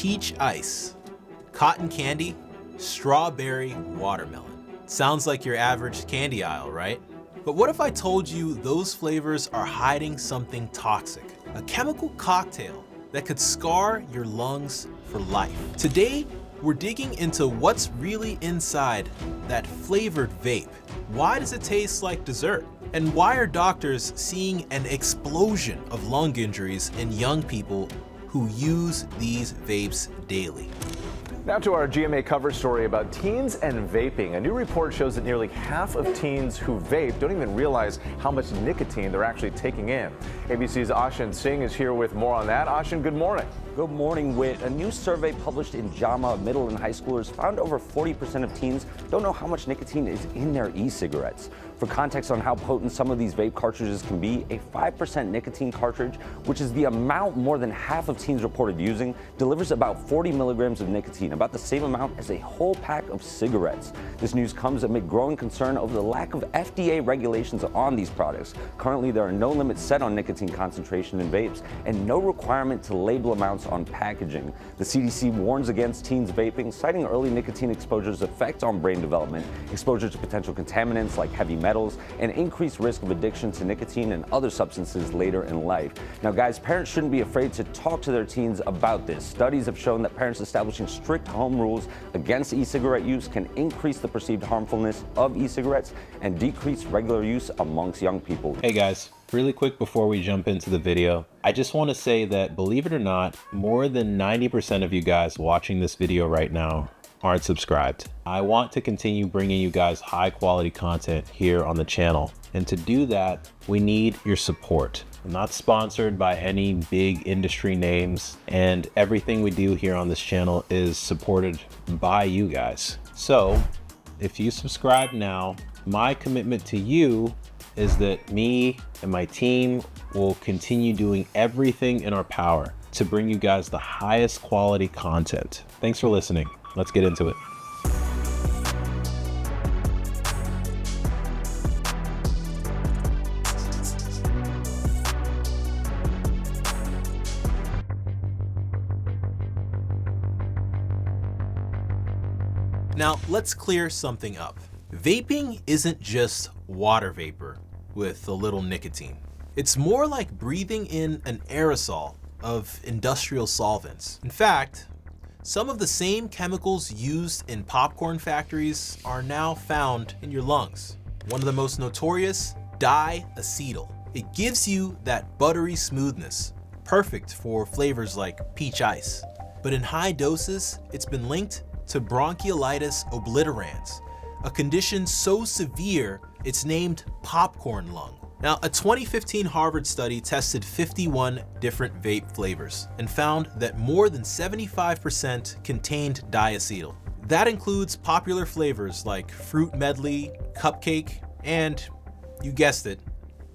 peach ice, cotton candy, strawberry watermelon. Sounds like your average candy aisle, right? But what if I told you those flavors are hiding something toxic? A chemical cocktail that could scar your lungs for life. Today, we're digging into what's really inside that flavored vape. Why does it taste like dessert? And why are doctors seeing an explosion of lung injuries in young people who use these vapes daily? Now to our GMA cover story about teens and vaping. A new report shows that nearly half of teens who vape don't even realize how much nicotine they're actually taking in. ABC's Ashin Singh is here with more on that. Ashin, good morning. Good morning, Whit. A new survey published in JAMA middle and high schoolers found over 40% of teens don't know how much nicotine is in their e-cigarettes. For context on how potent some of these vape cartridges can be, a 5% nicotine cartridge, which is the amount more than half of teens reported using, delivers about 40 milligrams of nicotine, about the same amount as a whole pack of cigarettes. This news comes amid growing concern over the lack of FDA regulations on these products. Currently, there are no limits set on nicotine concentration in vapes and no requirement to label amounts on packaging. The CDC warns against teens vaping, citing early nicotine exposure's effect on brain development, exposure to potential contaminants like heavy metals, and increased risk of addiction to nicotine and other substances later in life. Now, guys, parents shouldn't be afraid to talk to their teens about this. Studies have shown that parents establishing strict home rules against e-cigarette use can increase the perceived harmfulness of e-cigarettes and decrease regular use amongst young people. Hey guys, really quick before we jump into the video, I just want to say that, believe it or not, more than 90% of you guys watching this video right now aren't subscribed. I want to continue bringing you guys high quality content here on the channel. And to do that, we need your support. I'm not sponsored by any big industry names, and everything we do here on this channel is supported by you guys. So if you subscribe now, my commitment to you is that me and my team will continue doing everything in our power to bring you guys the highest quality content. Thanks for listening. Let's get into it. Now, let's clear something up. Vaping isn't just water vapor with a little nicotine. It's more like breathing in an aerosol of industrial solvents. In fact, some of the same chemicals used in popcorn factories are now found in your lungs. One of the most notorious, diacetyl. It gives you that buttery smoothness, perfect for flavors like peach ice. But in high doses, it's been linked to bronchiolitis obliterans, a condition so severe it's named popcorn lung. Now, a 2015 Harvard study tested 51 different vape flavors and found that more than 75% contained diacetyl. That includes popular flavors like fruit medley, cupcake, and, you guessed it,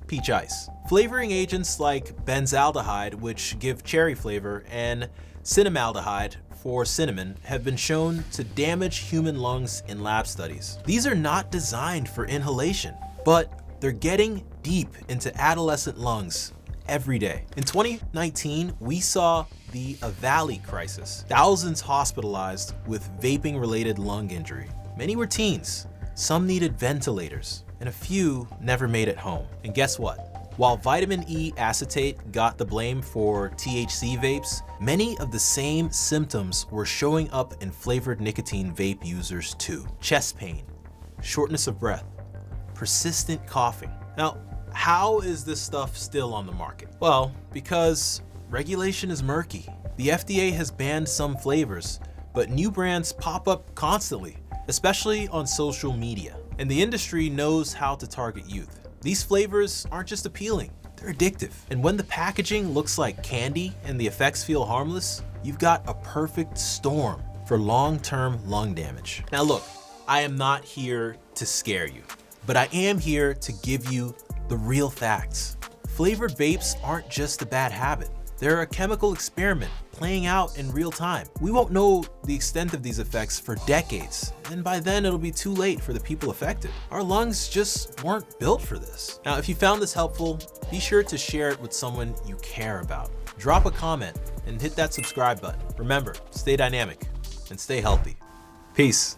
peach ice. Flavoring agents like benzaldehyde, which give cherry flavor, and cinnamaldehyde for cinnamon have been shown to damage human lungs in lab studies. These are not designed for inhalation, but they're getting deep into adolescent lungs every day. In 2019, we saw the EVALI crisis. Thousands hospitalized with vaping-related lung injury. Many were teens, some needed ventilators, and a few never made it home. And guess what? While vitamin E acetate got the blame for THC vapes, many of the same symptoms were showing up in flavored nicotine vape users too. Chest pain, shortness of breath, persistent coughing. Now, how is this stuff still on the market? Well, because regulation is murky. The FDA has banned some flavors, but new brands pop up constantly, especially on social media. And the industry knows how to target youth. These flavors aren't just appealing, they're addictive. And when the packaging looks like candy and the effects feel harmless, you've got a perfect storm for long-term lung damage. Now look, I am not here to scare you, but I am here to give you the real facts. Flavored vapes aren't just a bad habit. They're a chemical experiment playing out in real time. We won't know the extent of these effects for decades, and by then it'll be too late for the people affected. Our lungs just weren't built for this. Now, if you found this helpful, be sure to share it with someone you care about. drop a comment, and hit that subscribe button. Remember, stay dynamic and stay healthy. Peace.